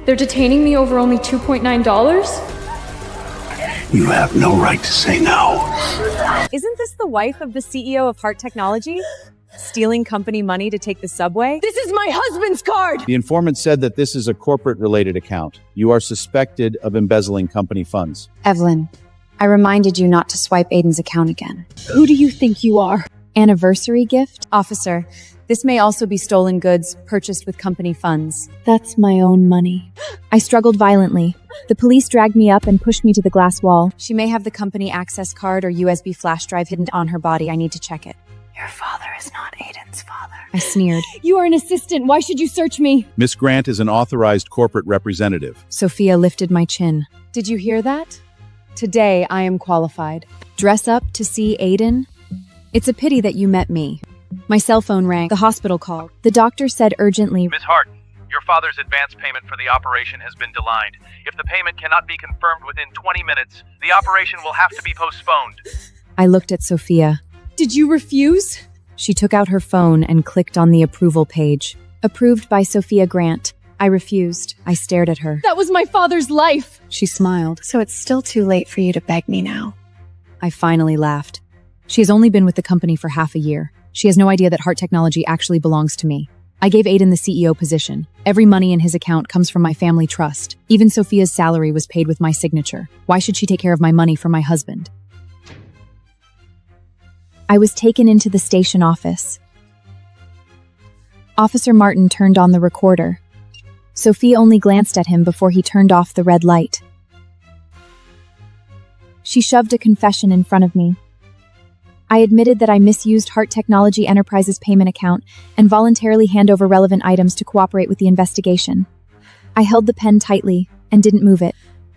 They're detaining me over only $2.9? You have no right to say no. Isn't this the wife of the CEO of Hart Technology? Stealing company money to take the subway? This is my husband's card! The informant said that this is a corporate-related account. You are suspected of embezzling company funds. Evelyn, I reminded you not to swipe Aiden's account again. Who do you think you are? Anniversary gift? Officer, this may also be stolen goods purchased with company funds. That's my own money. I struggled violently. The police dragged me up and pushed me to the glass wall. She may have the company access card or USB flash drive hidden on her body. I need to check it. Your father is not Aiden's father. I sneered. You are an assistant. Why should you search me? Miss Grant is an authorized corporate representative. Sophia lifted my chin. Did you hear that? Today, I am qualified. Dress up to see Aiden? It's a pity that you met me. My cell phone rang. The hospital called. The doctor said urgently, Ms. Hart, your father's advance payment for the operation has been denied. If the payment cannot be confirmed within 20 minutes, the operation will have to be postponed. I looked at Sophia. Did you refuse? She took out her phone and clicked on the approval page. Approved by Sophia Grant. I refused. I stared at her. That was my father's life. She smiled. So it's still too late for you to beg me now. I finally laughed. She has only been with the company for half a year. She has no idea that Hart Technology actually belongs to me. I gave Aiden the CEO position. Every money in his account comes from my family trust. Even Sophia's salary was paid with my signature. Why should she take care of my money for my husband? I was taken into the station office. Officer Martin turned on the recorder. Sophia only glanced at him before he turned off the red light. She shoved a confession in front of me. I admitted that I misused Hart Technology Enterprises' payment account and voluntarily hand over relevant items to cooperate with the investigation. I held the pen tightly and didn't move it.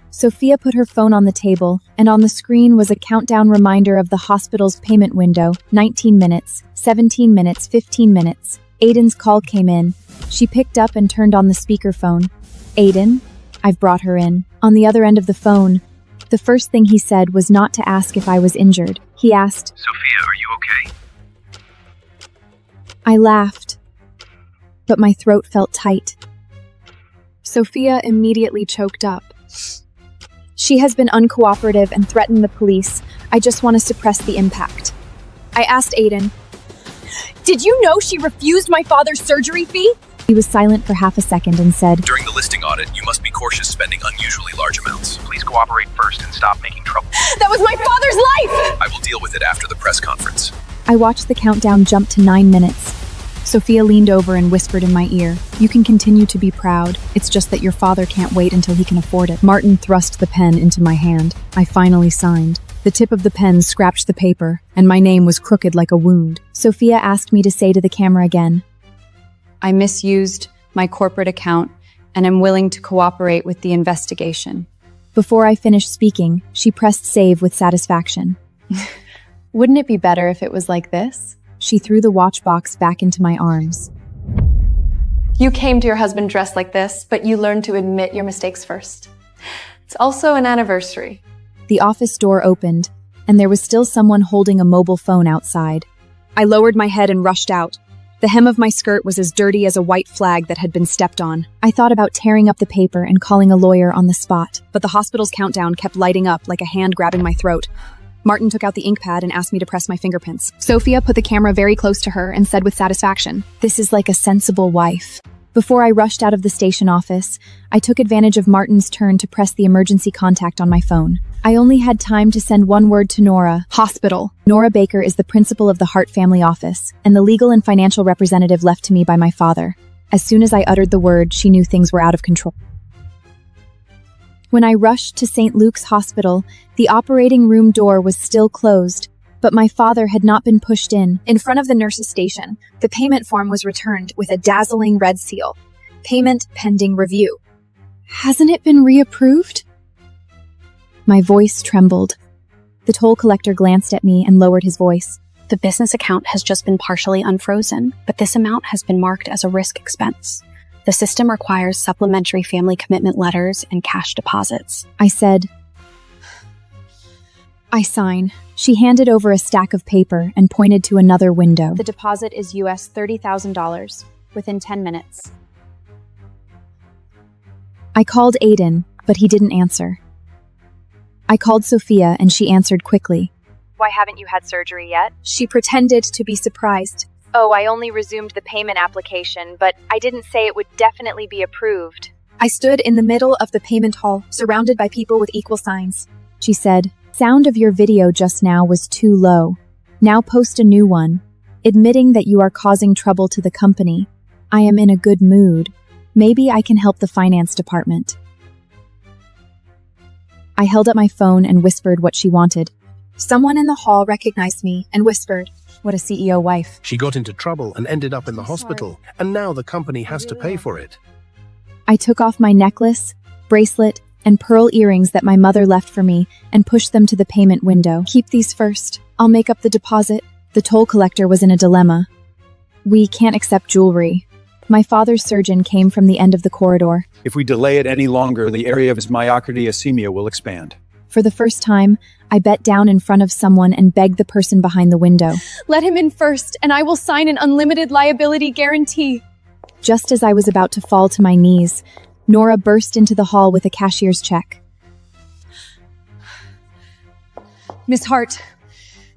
Sophia put her phone on the table, and on the screen was a countdown reminder of the hospital's payment window, 19 minutes, 17 minutes, 15 minutes. Aiden's call came in. She picked up and turned on the speakerphone. Aiden? I've brought her in. On the other end of the phone, the first thing he said was not to ask if I was injured. He asked, Sophia, are you okay? I laughed, but my throat felt tight. Sophia immediately choked up. She has been uncooperative and threatened the police. I just want to suppress the impact. I asked Aiden, Did you know she refused my father's surgery fee? He was silent for half a second and said, During the listing audit, you must be cautious spending unusually large amounts. Please cooperate first and stop making trouble. That was my father's life! I will deal with it after the press conference. I watched the countdown jump to 9 minutes. Sophia leaned over and whispered in my ear, You can continue to be proud. It's just that your father can't wait until he can afford it. Martin thrust the pen into my hand. I finally signed. The tip of the pen scratched the paper, and my name was crooked like a wound. Sophia asked me to say to the camera again, I misused my corporate account and am willing to cooperate with the investigation. Before I finished speaking, she pressed save with satisfaction. Wouldn't it be better if it was like this? She threw the watch box back into my arms. You came to your husband dressed like this, but you learned to admit your mistakes first. It's also an anniversary. The office door opened, and there was still someone holding a mobile phone outside. I lowered my head and rushed out. The hem of my skirt was as dirty as a white flag that had been stepped on. I thought about tearing up the paper and calling a lawyer on the spot, but the hospital's countdown kept lighting up like a hand grabbing my throat. Martin took out the ink pad and asked me to press my fingerprints. Sophia put the camera very close to her and said with satisfaction, This is like a sensible wife. Before I rushed out of the station office, I took advantage of Martin's turn to press the emergency contact on my phone. I only had time to send one word to Nora, hospital. Nora Baker is the principal of the Hart family office, and the legal and financial representative left to me by my father. As soon as I uttered the word, she knew things were out of control. When I rushed to St. Luke's Hospital, the operating room door was still closed, but my father had not been pushed in. In front of the nurse's station, the payment form was returned with a dazzling red seal. Payment pending review. Hasn't it been reapproved? My voice trembled. The toll collector glanced at me and lowered his voice. The business account has just been partially unfrozen, but this amount has been marked as a risk expense. The system requires supplementary family commitment letters and cash deposits. I said, I sign. She handed over a stack of paper and pointed to another window. The deposit is US $30,000 within 10 minutes. I called Aiden, but he didn't answer. I called Sophia and she answered quickly. Why haven't you had surgery yet? She pretended to be surprised. Oh, I only resumed the payment application, but I didn't say it would definitely be approved. I stood in the middle of the payment hall, surrounded by people with equal signs. She said, "Sound of your video just now was too low. Now post a new one, admitting that you are causing trouble to the company. I am in a good mood. Maybe I can help the finance department." I held up my phone and whispered what she wanted. Someone in the hall recognized me and whispered, "What a CEO wife." She got into trouble and ended up in the hospital, and now the company has to pay for it. I took off my necklace, bracelet, and pearl earrings that my mother left for me and pushed them to the payment window. "Keep these first. I'll make up the deposit." The toll collector was in a dilemma. "We can't accept jewelry." My father's surgeon came from the end of the corridor. "If we delay it any longer, the area of his myocardial ischemia will expand." For the first time, I bent down in front of someone and begged the person behind the window. Let him in first, and I will sign an unlimited liability guarantee. Just as I was about to fall to my knees, Nora burst into the hall with a cashier's check. Miss Hart,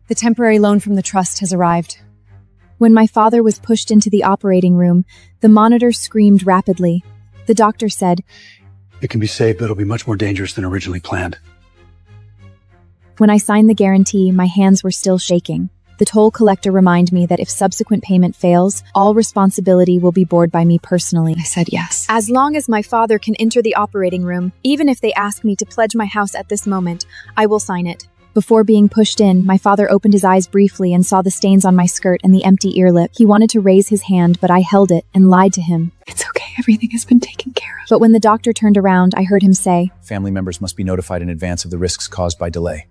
the temporary loan from the trust has arrived. When my father was pushed into the operating room, the monitor screamed rapidly. The doctor said, It can be saved, but it'll be much more dangerous than originally planned. When I signed the guarantee, my hands were still shaking. The toll collector reminded me that if subsequent payment fails, all responsibility will be borne by me personally. I said yes. As long as my father can enter the operating room, even if they ask me to pledge my house at this moment, I will sign it. Before being pushed in, my father opened his eyes briefly and saw the stains on my skirt and the empty ear lip. He wanted to raise his hand, but I held it and lied to him. It's okay, everything has been taken care of. But when the doctor turned around, I heard him say, Family members must be notified in advance of the risks caused by delay.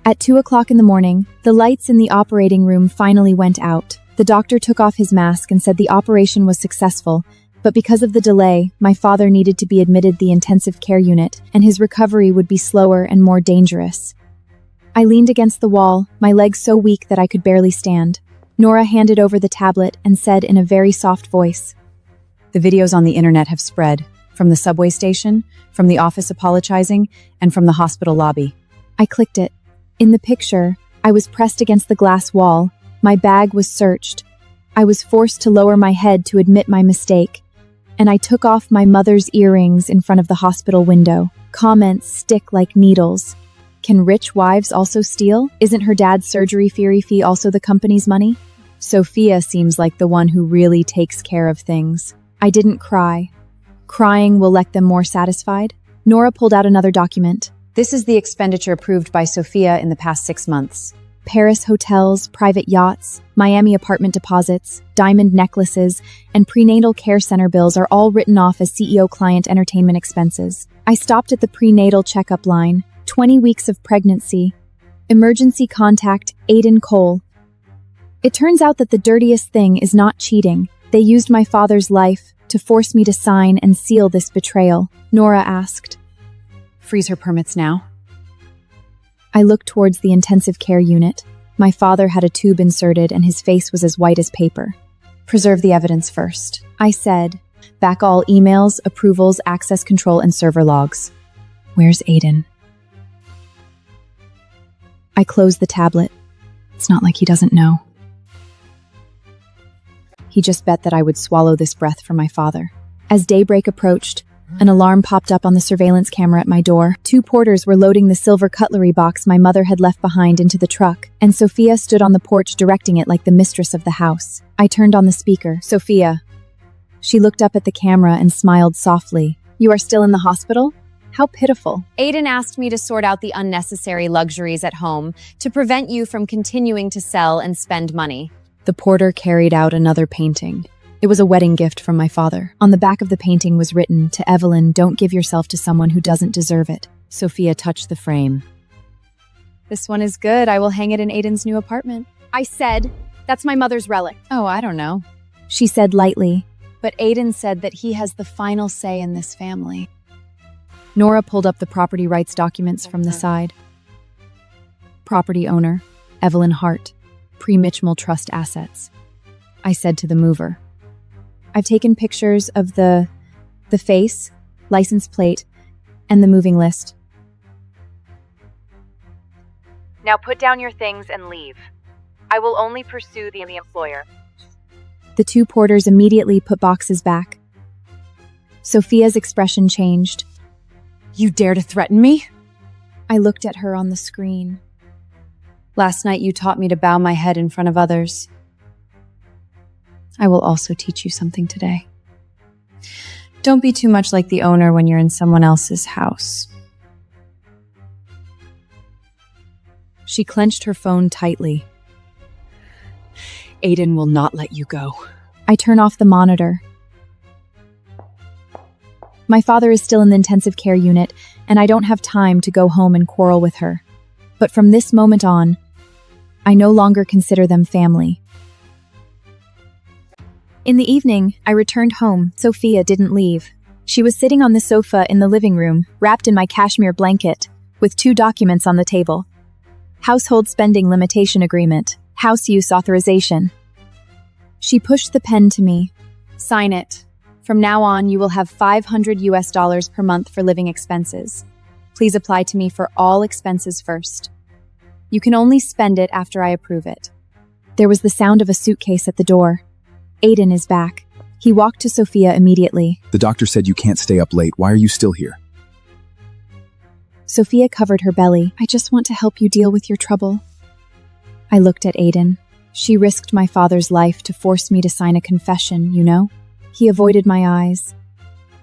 At 2 o'clock in the morning, the lights in the operating room finally went out. The doctor took off his mask and said the operation was successful, but because of the delay, my father needed to be admitted the intensive care unit, and his recovery would be slower and more dangerous. I leaned against the wall, my legs so weak that I could barely stand. Nora handed over the tablet and said in a very soft voice, "The videos on the internet have spread, from the subway station, from the office apologizing, and from the hospital lobby." I clicked it. In the picture, I was pressed against the glass wall. My bag was searched. I was forced to lower my head to admit my mistake, and I took off my mother's earrings in front of the hospital window. Comments stick like needles. Can rich wives also steal? Isn't her dad's surgery fee also the company's money? Sophia seems like the one who really takes care of things. I didn't cry. Crying will let them more satisfied. Nora pulled out another document. "This is the expenditure approved by Sophia in the past 6 months. Paris hotels, private yachts, Miami apartment deposits, diamond necklaces, and prenatal care center bills are all written off as CEO client entertainment expenses. I stopped at the prenatal checkup line. 20 weeks of pregnancy. Emergency contact, Aiden Cole. It turns out that the dirtiest thing is not cheating. They used my father's life to force me to sign and seal this betrayal. Nora asked. "Freeze her permits now." I looked towards the intensive care unit. My father had a tube inserted and his face was as white as paper. "Preserve the evidence first," I said. "Back all emails, approvals, access control, and server logs." "Where's Aiden?" I closed the tablet. It's not like he doesn't know. He just bet that I would swallow this breath from my father. As daybreak approached, an alarm popped up on the surveillance camera at my door. 2 porters were loading the silver cutlery box my mother had left behind into the truck, and Sophia stood on the porch directing it like the mistress of the house. I turned on the speaker. "Sophia." She looked up at the camera and smiled softly. "You are still in the hospital? How pitiful." Aiden asked me to sort out the unnecessary luxuries at home to prevent you from continuing to sell and spend money. The porter carried out another painting. It was a wedding gift from my father. On the back of the painting was written, "To Evelyn, don't give yourself to someone who doesn't deserve it." Sophia touched the frame. This one is good. I will hang it in Aiden's new apartment. I said, that's my mother's relic. "Oh, I don't know," she said lightly. But Aiden said that he has the final say in this family. Nora pulled up the property rights documents from the side. Property owner, Evelyn Hart, pre-Mitchell Trust assets. I said to the mover, I've taken pictures of the face, license plate, and the moving list. Now put down your things and leave. I will only pursue the employer. The two porters immediately put boxes back. Sophia's expression changed. You dare to threaten me? I looked at her on the screen. Last night you taught me to bow my head in front of others. I will also teach you something today. Don't be too much like the owner when you're in someone else's house. She clenched her phone tightly. Aiden will not let you go. I turn off the monitor. My father is still in the intensive care unit, and I don't have time to go home and quarrel with her. But from this moment on, I no longer consider them family. In the evening, I returned home. Sophia didn't leave. She was sitting on the sofa in the living room, wrapped in my cashmere blanket, with two documents on the table. Household spending limitation agreement, house use authorization. She pushed the pen to me. Sign it. From now on, you will have $500 per month for living expenses. Please apply to me for all expenses first. You can only spend it after I approve it. There was the sound of a suitcase at the door. Aiden is back. He walked to Sophia immediately. The doctor said you can't stay up late. Why are you still here? Sophia covered her belly. I just want to help you deal with your trouble. I looked at Aiden. She risked my father's life to force me to sign a confession, you know? He avoided my eyes.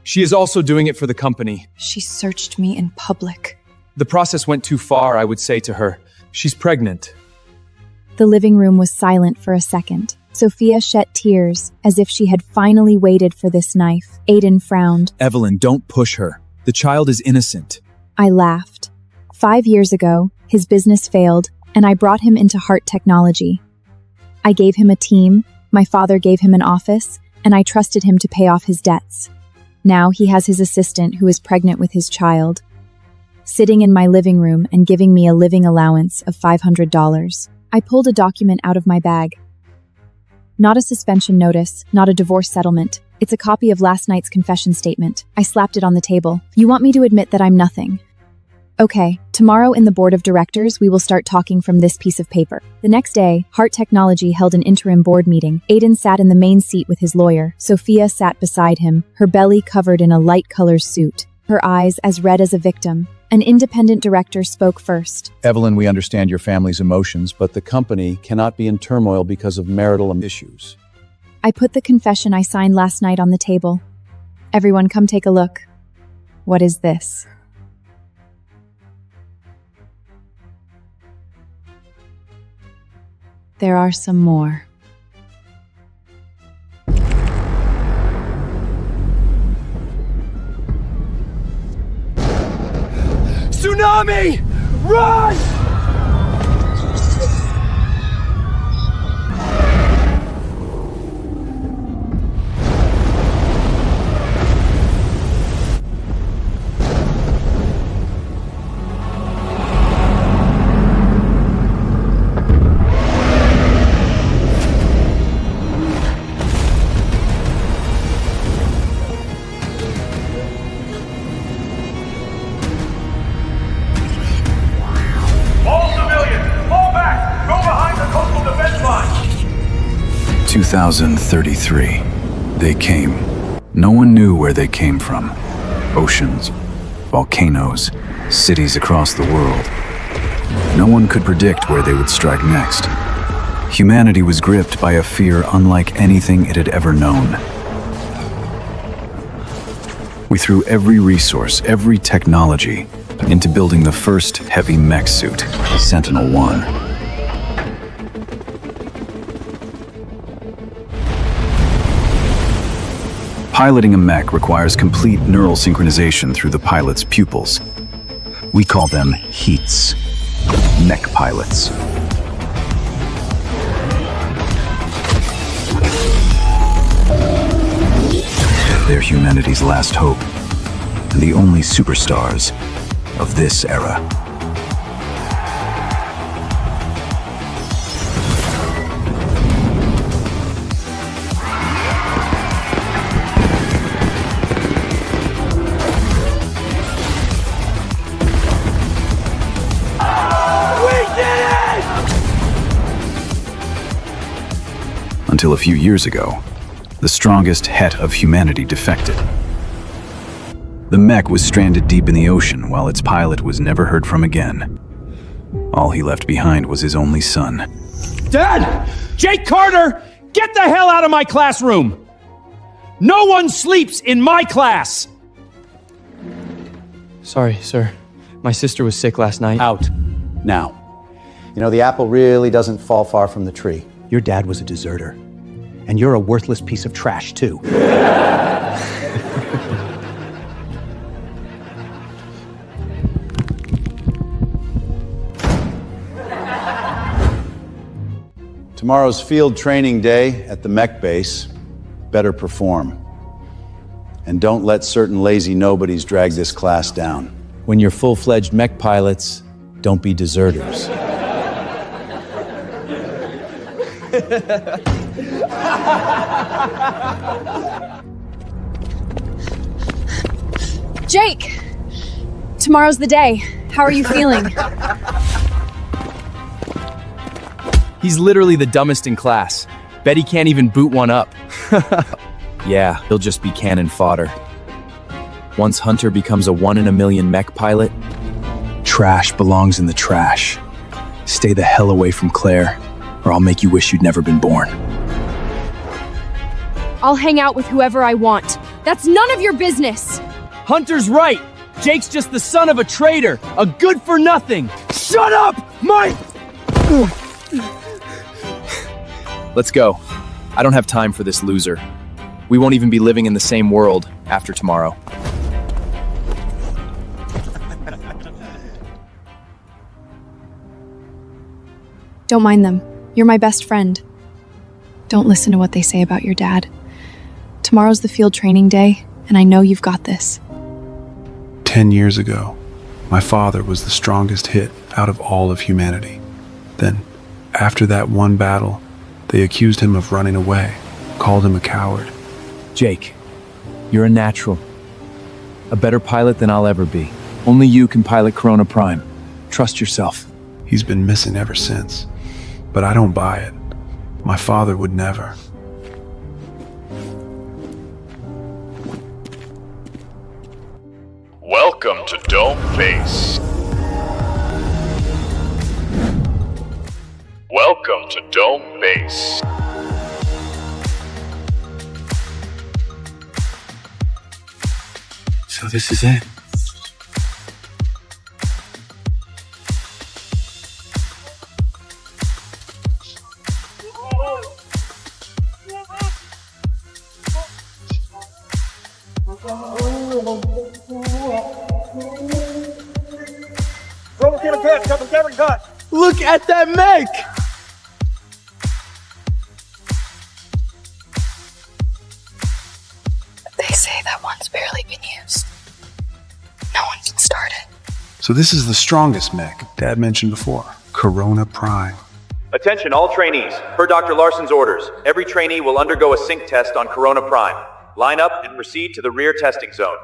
She is also doing it for the company. She searched me in public. The process went too far, I would say to her. She's pregnant. The living room was silent for a second. Sophia shed tears, as if she had finally waited for this knife. Aiden frowned. Evelyn, don't push her. The child is innocent. I laughed. 5 years ago, his business failed, and I brought him into Hart Technology. I gave him a team, my father gave him an office, and I trusted him to pay off his debts. Now he has his assistant who is pregnant with his child, sitting in my living room and giving me a living allowance of $500. I pulled a document out of my bag. Not a suspension notice, not a divorce settlement. It's a copy of last night's confession statement. I slapped it on the table. You want me to admit that I'm nothing? Okay, tomorrow in the board of directors, we will start talking from this piece of paper. The next day, Hart Technology held an interim board meeting. Aiden sat in the main seat with his lawyer. Sophia sat beside him, her belly covered in a light color suit, her eyes as red as a victim. An independent director spoke first. Evelyn, we understand your family's emotions, but the company cannot be in turmoil because of marital issues. I put the confession I signed last night on the table. Everyone, come take a look. What is this? There are some more. Tsunami! Run! All civilians, fall back! Go behind the coastal defense line! 2033. They came. No one knew where they came from. Oceans, volcanoes, cities across the world. No one could predict where they would strike next. Humanity was gripped by a fear unlike anything it had ever known. We threw every resource, every technology, into building the first heavy mech suit, Sentinel-1. Piloting a mech requires complete neural synchronization through the pilot's pupils. We call them heats, mech pilots. They're humanity's last hope, and the only superstars of this era. Until a few years ago, the strongest het of humanity defected. The mech was stranded deep in the ocean while its pilot was never heard from again. All he left behind was his only son. Dad! Jake Carter! Get the hell out of my classroom! No one sleeps in my class! Sorry, sir. My sister was sick last night. Out. Now. You know, the apple really doesn't fall far from the tree. Your dad was a deserter. And you're a worthless piece of trash, too. Tomorrow's field training day at the mech base. Better perform. And don't let certain lazy nobodies drag this class down. When you're full-fledged mech pilots, don't be deserters. Jake! Tomorrow's the day. How are you feeling? He's literally the dumbest in class. Bet he can't even boot one up. Yeah, he'll just be cannon fodder. Once Hunter becomes a 1 in a million mech pilot, trash belongs in the trash. Stay the hell away from Claire, or I'll make you wish you'd never been born. I'll hang out with whoever I want. That's none of your business! Hunter's right! Jake's just the son of a traitor, a good-for-nothing! Shut up, Mike! Let's go. I don't have time for this loser. We won't even be living in the same world after tomorrow. Don't mind them. You're my best friend. Don't listen to what they say about your dad. Tomorrow's the field training day, and I know you've got this. 10 years ago, my father was the strongest hit out of all of humanity. Then, after that one battle, they accused him of running away, called him a coward. Jake, you're a natural. A better pilot than I'll ever be. Only you can pilot Corona Prime. Trust yourself. He's been missing ever since, but I don't buy it. My father would never. Welcome to Dome Base. Welcome to Dome Base. So this is it. Look at that mech! They say that one's barely been used. No one can start it. So this is the strongest mech Dad mentioned before, Corona Prime. Attention all trainees. Per Dr. Larson's orders, every trainee will undergo a sync test on Corona Prime. Line up and proceed to the rear testing zone.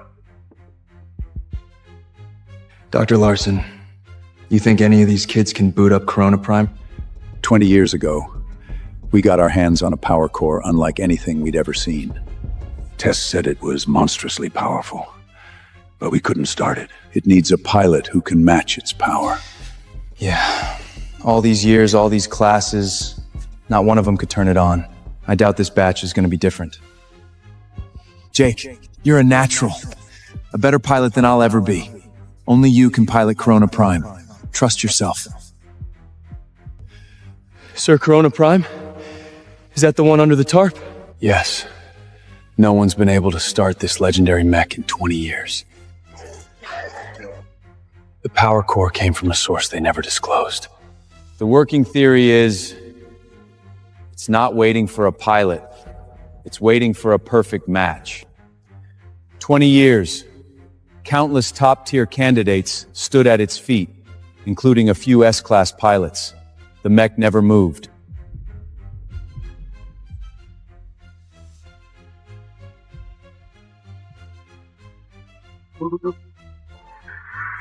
Dr. Larson, you think any of these kids can boot up Corona Prime? 20 years ago, we got our hands on a power core unlike anything we'd ever seen. Tess said it was monstrously powerful, but we couldn't start it. It needs a pilot who can match its power. Yeah. All these years, all these classes, not one of them could turn it on. I doubt this batch is going to be different. Jake, you're a natural. A better pilot than I'll ever be. Only you can pilot Corona Prime. Trust yourself. Sir, Corona Prime? Is that the one under the tarp? Yes. No one's been able to start this legendary mech in 20 years. The power core came from a source they never disclosed. The working theory is, it's not waiting for a pilot. It's waiting for a perfect match. 20 years. Countless top-tier candidates stood at its feet, including a few S-class pilots. The mech never moved.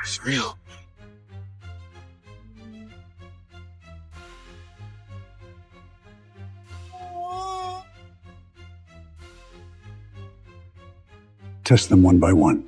It's real. Test them one by one.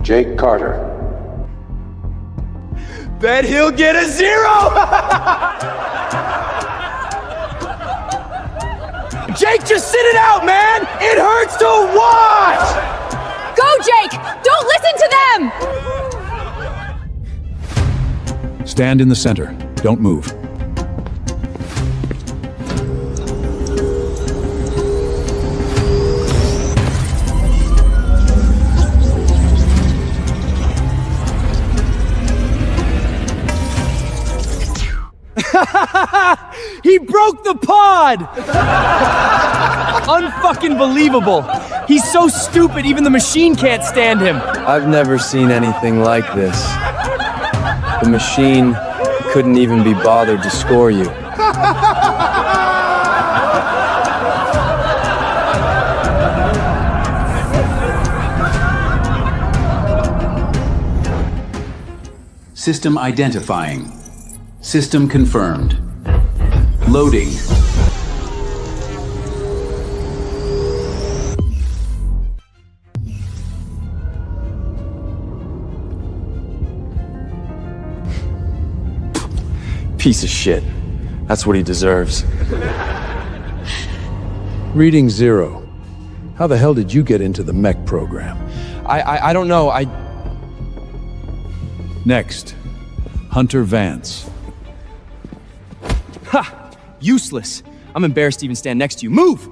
Jake Carter. Bet he'll get a 0! Jake, just sit it out, man! It hurts to watch! Go, Jake! Don't listen to them! Stand in the center. Don't move. He broke the pod! Unfucking believable. He's so stupid, even the machine can't stand him. I've never seen anything like this. The machine couldn't even be bothered to score you. System identifying. System confirmed. Loading. Piece of shit. That's what he deserves. Reading 0. How the hell did you get into the mech program? I don't know. Next, Hunter Vance. Ha! Useless. I'm embarrassed to even stand next to you. Move!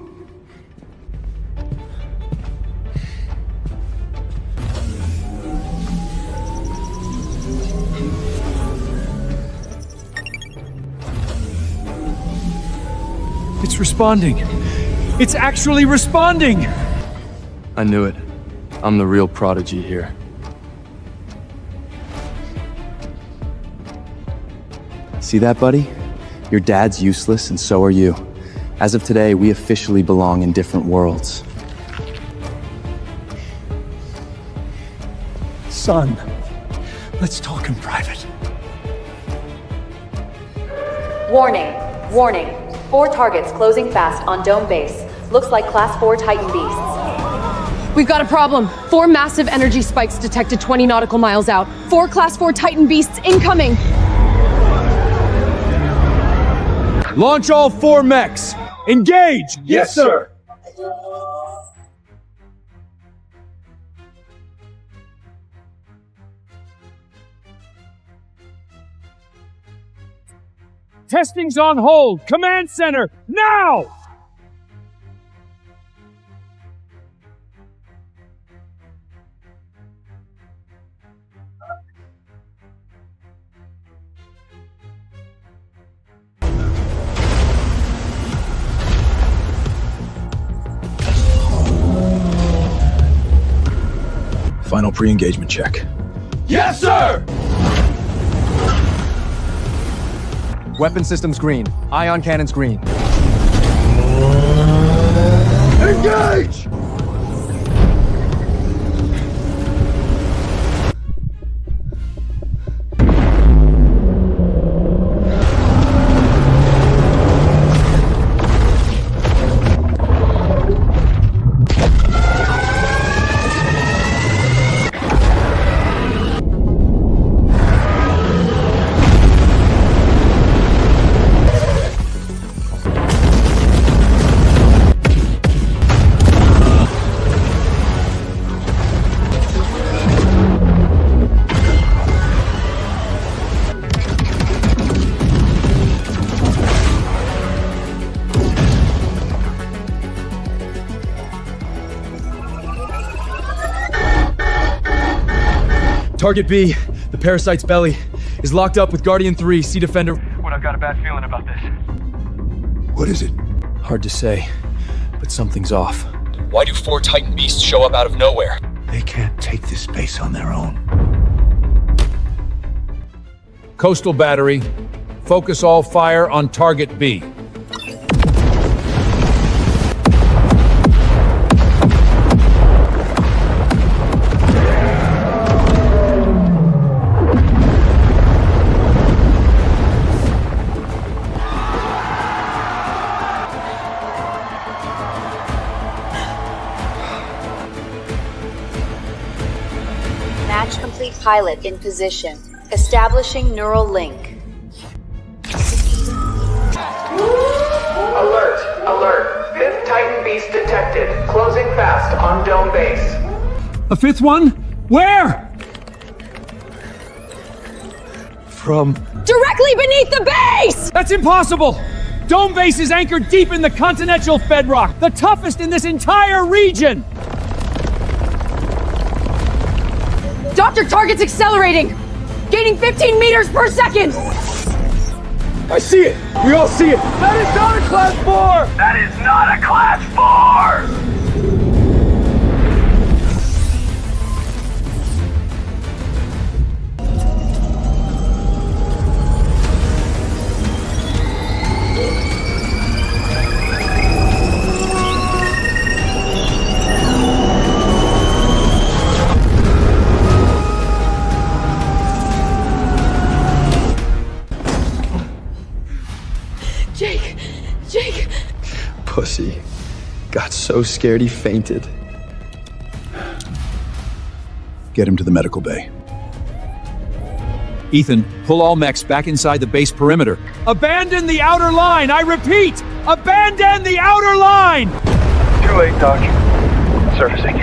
It's responding. It's actually responding! I knew it. I'm the real prodigy here. See that, buddy? Your dad's useless, and so are you. As of today, we officially belong in different worlds. Son, let's talk in private. Warning. Warning. 4 targets closing fast on Dome Base. Looks like Class 4 Titan beasts. We've got a problem. 4 massive energy spikes detected 20 nautical miles out. 4 Class 4 Titan beasts incoming! Launch all 4 mechs! Engage! Yes, sir! Testing's on hold! Command center, now! Final pre-engagement check. Yes, sir! Weapon systems green. Ion cannons green. Engage! Target B, the parasite's belly, is locked up with Guardian 3, Sea Defender. What, I've got a bad feeling about this. What is it? Hard to say, but something's off. Why do 4 Titan beasts show up out of nowhere? They can't take this space on their own. Coastal Battery, focus all fire on target B. Match complete pilot in position. Establishing neural link. Alert! Alert! Fifth Titan Beast detected. Closing fast on Dome Base. A fifth one? Where? From... Directly beneath the base! That's impossible! Dome Base is anchored deep in the continental bedrock, the toughest in this entire region! Doctor, target's accelerating! Gaining 15 meters per second! I see it! We all see it! That is not a Class 4! That is not a Class 4! Jake! Pussy. Got so scared he fainted. Get him to the medical bay. Ethan, pull all mechs back inside the base perimeter. Abandon the outer line! I repeat! Abandon the outer line! Too late, Doc. Surfacing.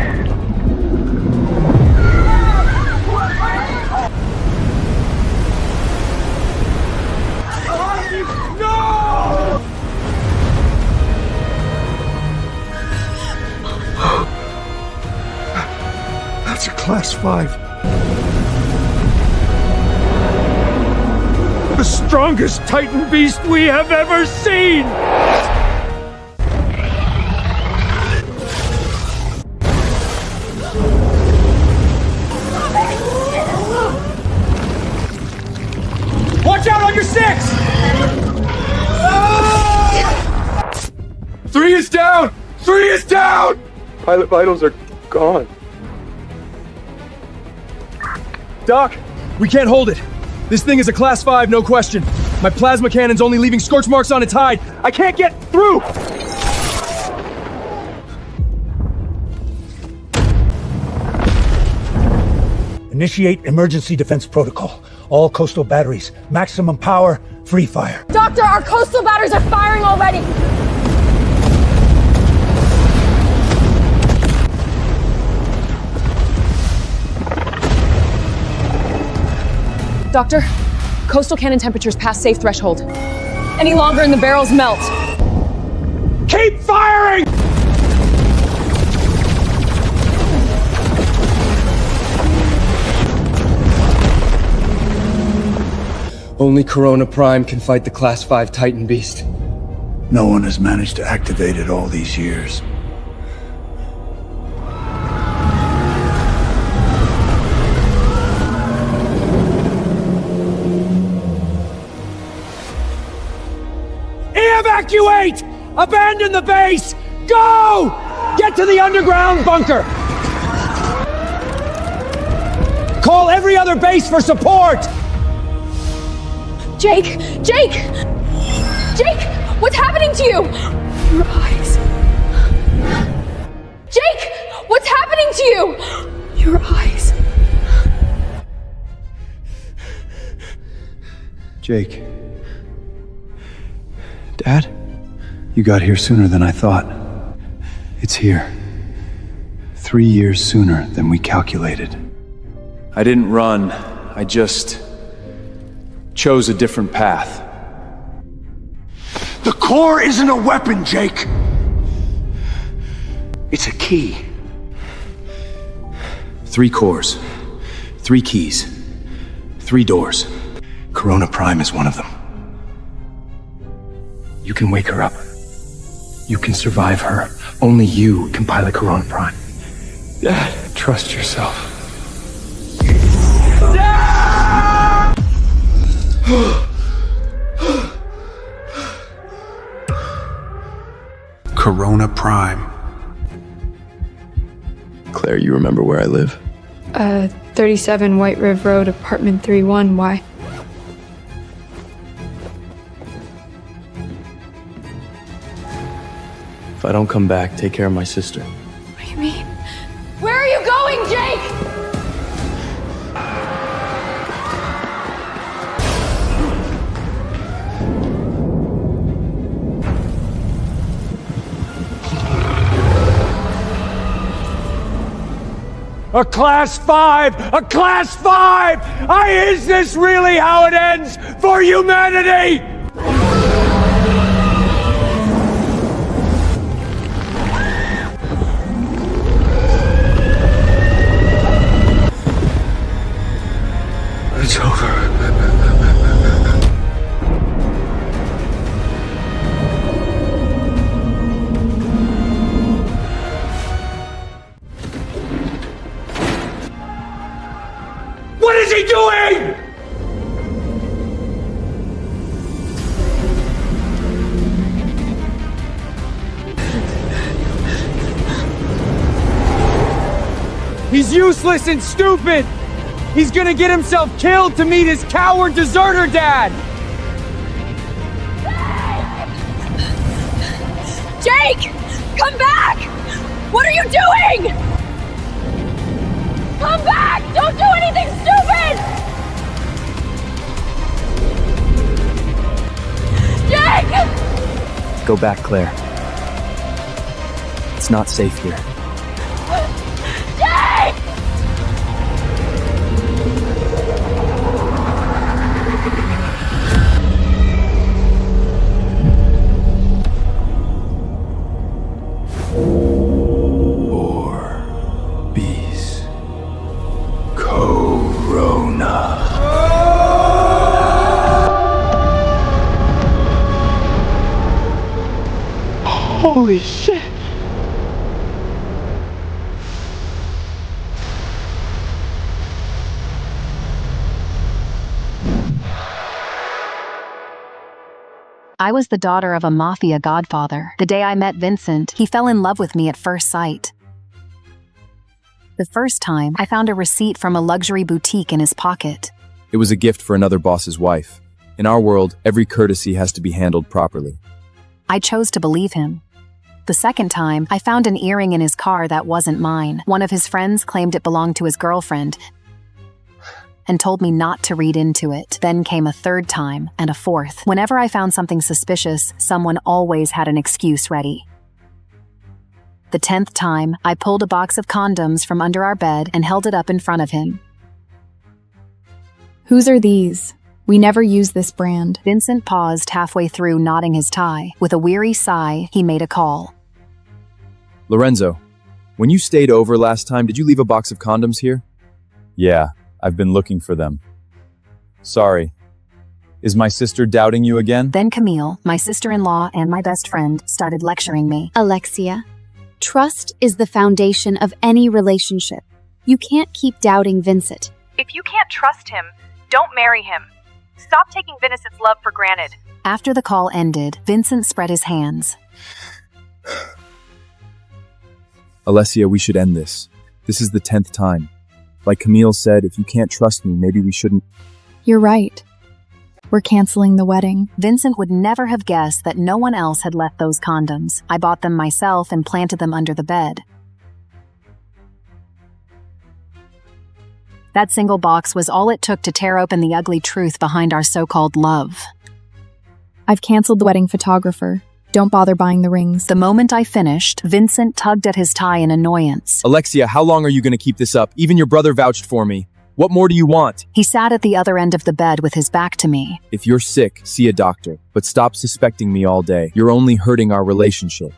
That's a Class 5. The strongest Titan beast we have ever seen! Watch out on your 6! 3 is down! 3 is down! Pilot vitals are gone. Doc, we can't hold it. This thing is a Class 5, no question. My plasma cannon's only leaving scorch marks on its hide. I can't get through! Initiate emergency defense protocol. All coastal batteries, maximum power, free fire. Doctor, our coastal batteries are firing already! Doctor, coastal cannon temperatures past safe threshold. Any longer and the barrels melt. Keep firing! Only Corona Prime can fight the Class 5 Titan Beast. No one has managed to activate it all these years. Evacuate! Abandon the base! Go! Get to the underground bunker! Call every other base for support! Jake! Jake! Jake! What's happening to you? Your eyes. Jake! What's happening to you? Your eyes. Jake. Dad? You got here sooner than I thought. It's here. 3 years sooner than we calculated. I didn't run. I just chose a different path. The core isn't a weapon, Jake! It's a key. 3 cores, 3 keys, 3 doors. Corona Prime is one of them. You can wake her up. You can survive her. Only you can pilot Corona Prime. Dad, trust yourself. Corona Prime. Claire, you remember where I live? 37 White Riv Road, apartment 31. Why? If I don't come back, take care of my sister. What do you mean? Where are you going, Jake? A class 5! A class 5! Is this really how it ends for humanity? It's over. What is he doing? He's useless and stupid! He's gonna get himself killed to meet his coward deserter dad! Jake! Come back! What are you doing? Come back! Don't do anything stupid! Jake! Go back, Claire. It's not safe here. Jake! Holy shit! I was the daughter of a mafia godfather. The day I met Vincent, he fell in love with me at first sight. The first time, I found a receipt from a luxury boutique in his pocket. It was a gift for another boss's wife. In our world, every courtesy has to be handled properly. I chose to believe him. The second time, I found an earring in his car that wasn't mine. One of his friends claimed it belonged to his girlfriend and told me not to read into it. Then came a third time and a fourth. Whenever I found something suspicious, someone always had an excuse ready. The 10th time, I pulled a box of condoms from under our bed and held it up in front of him. Whose are these? We never use this brand. Vincent paused halfway through knotting his tie. With a weary sigh, he made a call. Lorenzo, when you stayed over last time, did you leave a box of condoms here? Yeah, I've been looking for them. Sorry. Is my sister doubting you again? Then Camille, my sister-in-law and my best friend, started lecturing me. Alexia, trust is the foundation of any relationship. You can't keep doubting Vincent. If you can't trust him, don't marry him. Stop taking Vincent's love for granted. After the call ended, Vincent spread his hands. Alessia, we should end this. This is the 10th time. Like Camille said, if you can't trust me, maybe we shouldn't. You're right. We're canceling the wedding. Vincent would never have guessed that no one else had left those condoms. I bought them myself and planted them under the bed. That single box was all it took to tear open the ugly truth behind our so-called love. I've canceled the wedding photographer. Don't bother buying the rings. The moment I finished, Vincent tugged at his tie in annoyance. Alexia, how long are you going to keep this up? Even your brother vouched for me. What more do you want? He sat at the other end of the bed with his back to me. If you're sick, see a doctor. But stop suspecting me all day. You're only hurting our relationship.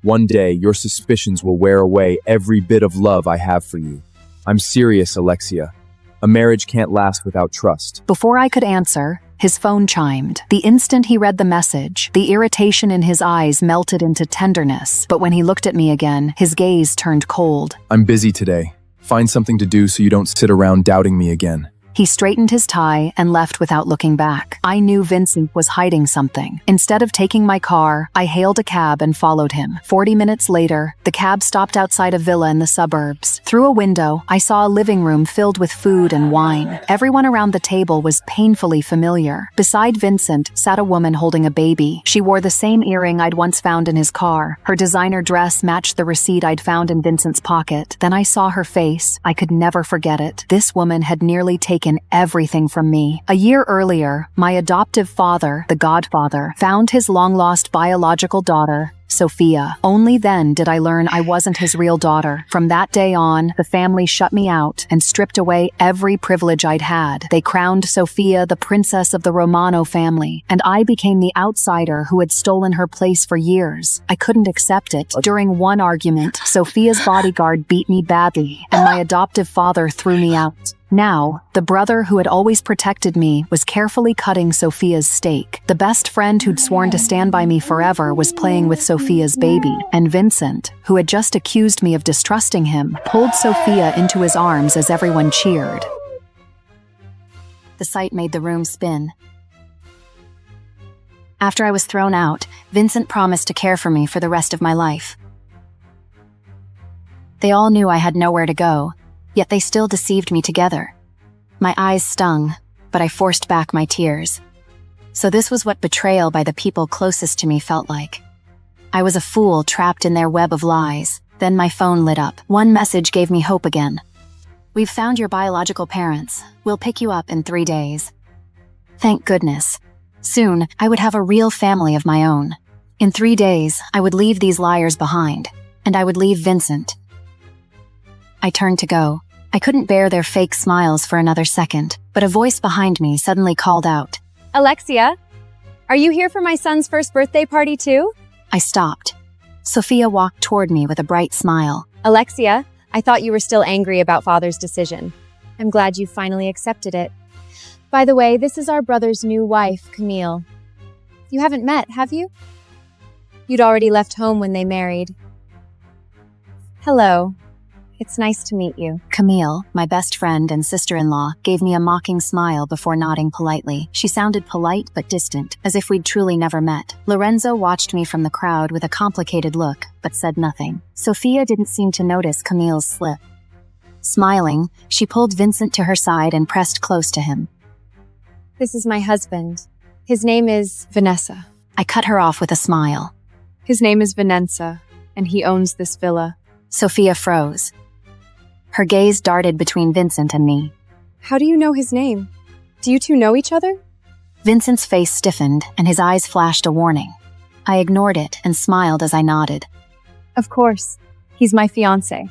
One day, your suspicions will wear away every bit of love I have for you. I'm serious, Alexia. A marriage can't last without trust. Before I could answer, his phone chimed. The instant he read the message, the irritation in his eyes melted into tenderness. But when he looked at me again, his gaze turned cold. I'm busy today. Find something to do so you don't sit around doubting me again. He straightened his tie and left without looking back. I knew Vincent was hiding something. Instead of taking my car, I hailed a cab and followed him. 40 minutes later, the cab stopped outside a villa in the suburbs. Through a window, I saw a living room filled with food and wine. Everyone around the table was painfully familiar. Beside Vincent sat a woman holding a baby. She wore the same earring I'd once found in his car. Her designer dress matched the receipt I'd found in Vincent's pocket. Then I saw her face. I could never forget it. This woman had nearly taken everything from me. A year earlier, my adoptive father, the godfather, found his long-lost biological daughter, Sophia. Only then did I learn I wasn't his real daughter. From that day on, the family shut me out and stripped away every privilege I'd had. They crowned Sophia the princess of the Romano family, and I became the outsider who had stolen her place for years. I couldn't accept it. During one argument, Sophia's bodyguard beat me badly, and my adoptive father threw me out. Now, the brother who had always protected me was carefully cutting Sophia's steak. The best friend who'd sworn to stand by me forever was playing with Sophia's baby. And Vincent, who had just accused me of distrusting him, pulled Sophia into his arms as everyone cheered. The sight made the room spin. After I was thrown out, Vincent promised to care for me for the rest of my life. They all knew I had nowhere to go, yet they still deceived me together. My eyes stung, but I forced back my tears. So this was what betrayal by the people closest to me felt like. I was a fool trapped in their web of lies. Then my phone lit up. One message gave me hope again. "We've found your biological parents. We'll pick you up in 3 days." Thank goodness. Soon, I would have a real family of my own. In 3 days, I would leave these liars behind, and I would leave Vincent. I turned to go. I couldn't bear their fake smiles for another second, but a voice behind me suddenly called out. Alexia, are you here for my son's first birthday party too? I stopped. Sophia walked toward me with a bright smile. Alexia, I thought you were still angry about Father's decision. I'm glad you finally accepted it. By the way, this is our brother's new wife, Camille. You haven't met, have you? You'd already left home when they married. Hello. It's nice to meet you. Camille, my best friend and sister-in-law, gave me a mocking smile before nodding politely. She sounded polite but distant, as if we'd truly never met. Lorenzo watched me from the crowd with a complicated look, but said nothing. Sophia didn't seem to notice Camille's slip. Smiling, she pulled Vincent to her side and pressed close to him. This is my husband. His name is Vanessa. I cut her off with a smile. His name is Vanessa, and he owns this villa. Sophia froze. Her gaze darted between Vincent and me. How do you know his name? Do you two know each other? Vincent's face stiffened, and his eyes flashed a warning. I ignored it and smiled as I nodded. Of course. He's my fiancé.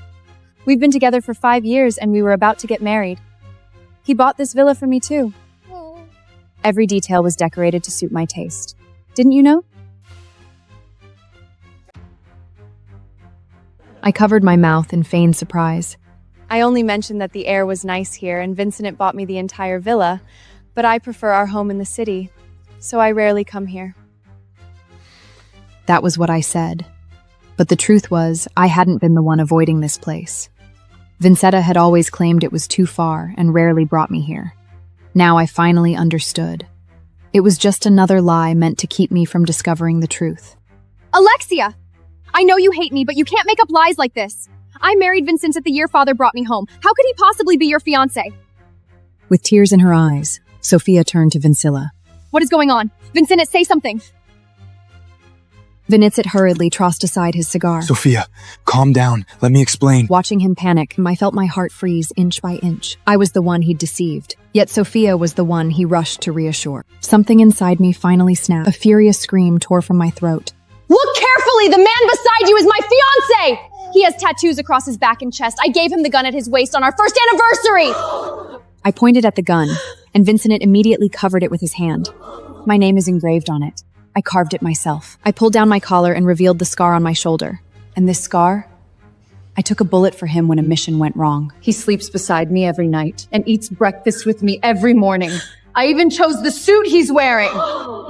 We've been together for 5 years, and we were about to get married. He bought this villa for me, too. Every detail was decorated to suit my taste. Didn't you know? I covered my mouth in feigned surprise. I only mentioned that the air was nice here and Vincent bought me the entire villa, but I prefer our home in the city, so I rarely come here. That was what I said. But the truth was, I hadn't been the one avoiding this place. Vincetta had always claimed it was too far and rarely brought me here. Now I finally understood. It was just another lie meant to keep me from discovering the truth. Alexia! I know you hate me, but you can't make up lies like this. I married Vincent the year Father brought me home. How could he possibly be your fiancé? With tears in her eyes, Sophia turned to Vincilla. What is going on? Vincent, say something! Vincent hurriedly tossed aside his cigar. Sophia, calm down. Let me explain. Watching him panic, I felt my heart freeze inch by inch. I was the one he'd deceived. Yet Sophia was the one he rushed to reassure. Something inside me finally snapped. A furious scream tore from my throat. Look carefully! The man beside you is my fiancé! He has tattoos across his back and chest. I gave him the gun at his waist on our first anniversary! I pointed at the gun, and Vincent immediately covered it with his hand. My name is engraved on it. I carved it myself. I pulled down my collar and revealed the scar on my shoulder. And this scar? I took a bullet for him when a mission went wrong. He sleeps beside me every night and eats breakfast with me every morning. I even chose the suit he's wearing.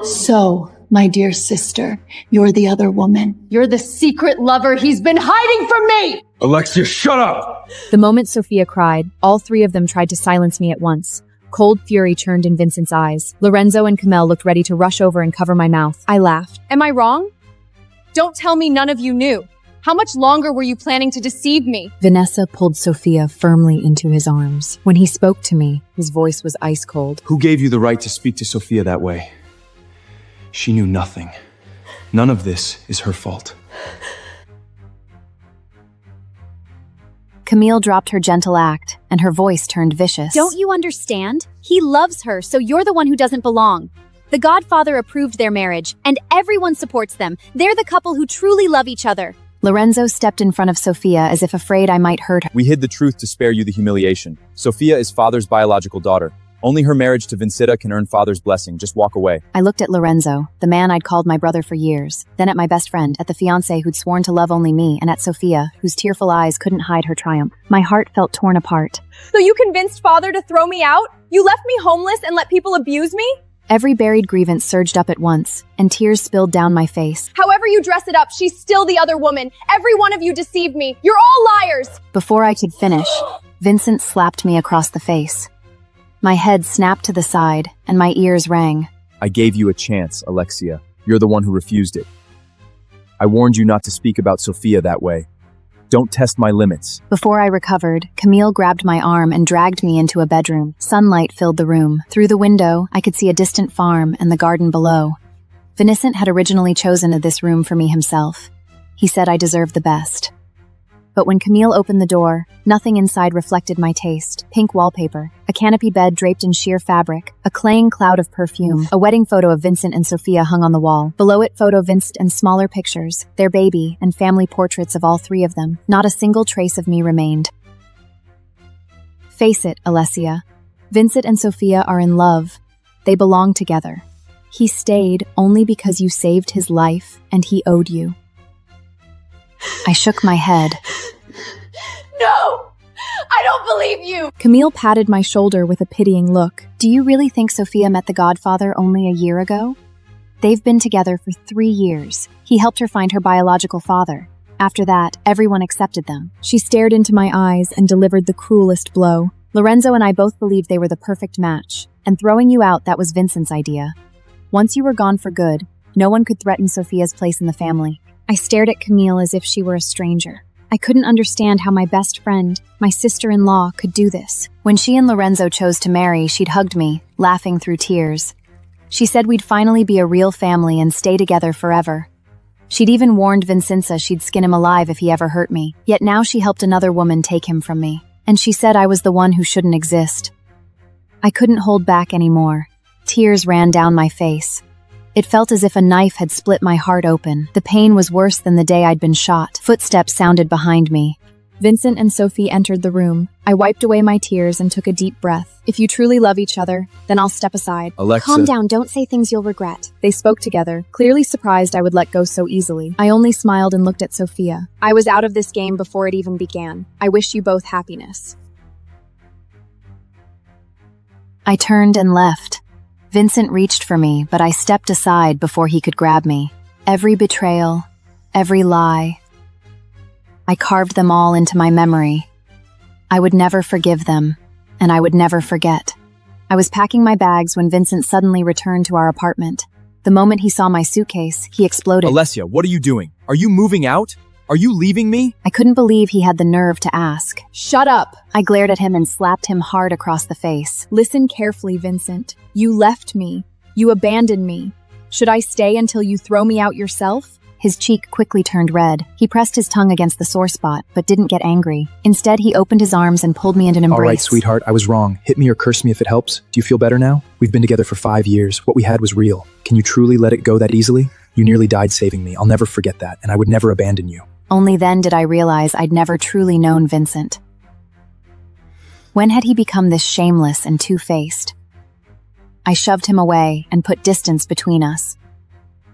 So, my dear sister, you're the other woman. You're the secret lover he's been hiding from me! Alexia, shut up! The moment Sophia cried, all 3 of them tried to silence me at once. Cold fury churned in Vincent's eyes. Lorenzo and Camille looked ready to rush over and cover my mouth. I laughed. Am I wrong? Don't tell me none of you knew. How much longer were you planning to deceive me? Vanessa pulled Sophia firmly into his arms. When he spoke to me, his voice was ice cold. Who gave you the right to speak to Sophia that way? She knew nothing. None of this is her fault. Camille dropped her gentle act, and her voice turned vicious. Don't you understand? He loves her, so you're the one who doesn't belong. The Godfather approved their marriage, and everyone supports them. They're the couple who truly love each other. Lorenzo stepped in front of Sophia as if afraid I might hurt her. We hid the truth to spare you the humiliation. Sophia is father's biological daughter. Only her marriage to Vincita can earn father's blessing. Just walk away. I looked at Lorenzo, the man I'd called my brother for years, then at my best friend, at the fiancé who'd sworn to love only me, and at Sophia, whose tearful eyes couldn't hide her triumph. My heart felt torn apart. So you convinced father to throw me out? You left me homeless and let people abuse me? Every buried grievance surged up at once, and tears spilled down my face. However you dress it up, she's still the other woman. Every one of you deceived me. You're all liars. Before I could finish, Vincent slapped me across the face. My head snapped to the side, and my ears rang. I gave you a chance, Alexia. You're the one who refused it. I warned you not to speak about Sophia that way. Don't test my limits. Before I recovered, Camille grabbed my arm and dragged me into a bedroom. Sunlight filled the room. Through the window, I could see a distant farm and the garden below. Vincent had originally chosen this room for me himself. He said I deserved the best. But when Camille opened the door, nothing inside reflected my taste. Pink wallpaper, a canopy bed draped in sheer fabric, a claying cloud of perfume, a wedding photo of Vincent and Sophia hung on the wall. Below it, photo Vincent and smaller pictures, their baby, and family portraits of all three of them. Not a single trace of me remained. Face it, Alessia. Vincent and Sophia are in love. They belong together. He stayed only because you saved his life, and he owed you. I shook my head. No! I don't believe you! Camille patted my shoulder with a pitying look. Do you really think Sophia met the Godfather only a year ago? They've been together for 3 years. He helped her find her biological father. After that, everyone accepted them. She stared into my eyes and delivered the cruelest blow. Lorenzo and I both believed they were the perfect match. And throwing you out, that was Vincent's idea. Once you were gone for good, no one could threaten Sophia's place in the family. I stared at Camille as if she were a stranger. I couldn't understand how my best friend, my sister-in-law, could do this. When she and Lorenzo chose to marry, she'd hugged me, laughing through tears. She said we'd finally be a real family and stay together forever. She'd even warned Vincenza she'd skin him alive if he ever hurt me. Yet now she helped another woman take him from me. And she said I was the one who shouldn't exist. I couldn't hold back anymore. Tears ran down my face. It felt as if a knife had split my heart open. The pain was worse than the day I'd been shot. Footsteps sounded behind me. Vincent and Sophie entered the room. I wiped away my tears and took a deep breath. If you truly love each other, then I'll step aside. Alexa. Calm down, don't say things you'll regret. They spoke together, clearly surprised I would let go so easily. I only smiled and looked at Sophia. I was out of this game before it even began. I wish you both happiness. I turned and left. Vincent reached for me, but I stepped aside before he could grab me. Every betrayal, every lie. I carved them all into my memory. I would never forgive them, and I would never forget. I was packing my bags when Vincent suddenly returned to our apartment. The moment he saw my suitcase, he exploded. Alessia, what are you doing? Are you moving out? Are you leaving me? I couldn't believe he had the nerve to ask. Shut up! I glared at him and slapped him hard across the face. Listen carefully, Vincent. You left me. You abandoned me. Should I stay until you throw me out yourself? His cheek quickly turned red. He pressed his tongue against the sore spot, but didn't get angry. Instead, he opened his arms and pulled me into an embrace. All right, sweetheart, I was wrong. Hit me or curse me if it helps. Do you feel better now? We've been together for 5 years. What we had was real. Can you truly let it go that easily? You nearly died saving me. I'll never forget that, and I would never abandon you. Only then did I realize I'd never truly known Vincent. When had he become this shameless and two-faced? I shoved him away and put distance between us.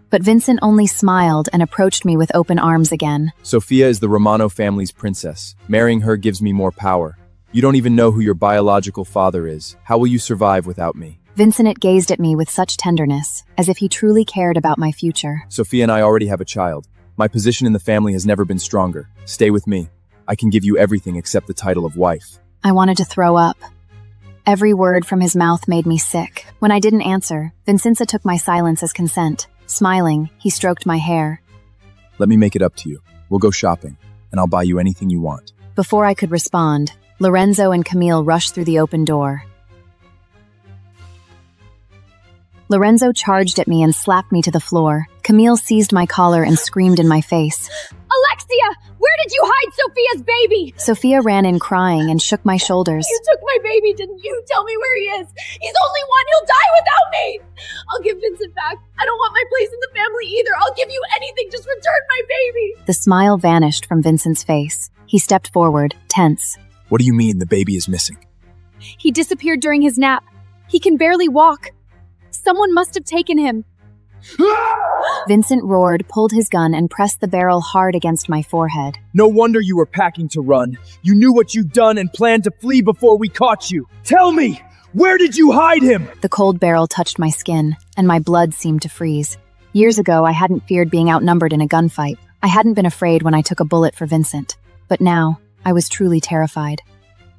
But Vincent only smiled and approached me with open arms again. Sophia is the Romano family's princess. Marrying her gives me more power. You don't even know who your biological father is. How will you survive without me? Vincent gazed at me with such tenderness, as if he truly cared about my future. Sophia and I already have a child. My position in the family has never been stronger. Stay with me. I can give you everything except the title of wife. I wanted to throw up. Every word from his mouth made me sick. When I didn't answer, Vincenza took my silence as consent. Smiling, he stroked my hair. Let me make it up to you. We'll go shopping, and I'll buy you anything you want. Before I could respond, Lorenzo and Camille rushed through the open door. Lorenzo charged at me and slapped me to the floor. Camille seized my collar and screamed in my face. Alexia, where did you hide Sophia's baby? Sophia ran in crying and shook my shoulders. You took my baby, didn't you? Tell me where he is. He's only one. He'll die without me. I'll give Vincent back. I don't want my place in the family either. I'll give you anything. Just return my baby. The smile vanished from Vincent's face. He stepped forward, tense. What do you mean the baby is missing? He disappeared during his nap. He can barely walk. Someone must have taken him. Vincent roared, pulled his gun, and pressed the barrel hard against my forehead. No wonder you were packing to run. You knew what you'd done and planned to flee before we caught you. Tell me, where did you hide him? The cold barrel touched my skin, and my blood seemed to freeze. Years ago, I hadn't feared being outnumbered in a gunfight. I hadn't been afraid when I took a bullet for Vincent. But now, I was truly terrified.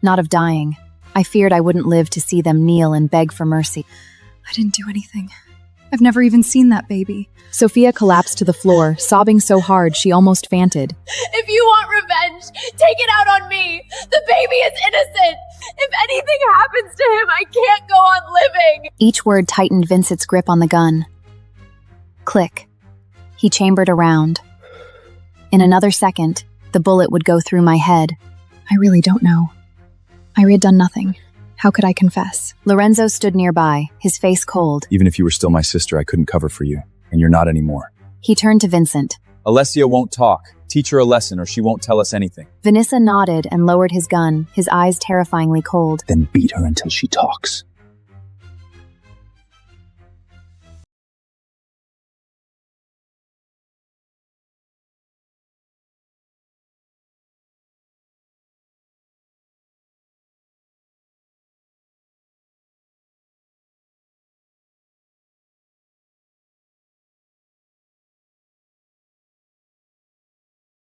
Not of dying. I feared I wouldn't live to see them kneel and beg for mercy. I didn't do anything. I've never even seen that baby. Sophia collapsed to the floor, sobbing so hard she almost fainted. If you want revenge, take it out on me. The baby is innocent. If anything happens to him, I can't go on living. Each word tightened Vincent's grip on the gun. Click. He chambered around. In another second, the bullet would go through my head. I really don't know. I had done nothing. How could I confess? Lorenzo stood nearby, his face cold. Even if you were still my sister, I couldn't cover for you, and you're not anymore. He turned to Vincent. Alessia won't talk. Teach her a lesson or she won't tell us anything. Vanessa nodded and lowered his gun, his eyes terrifyingly cold. Then beat her until she talks.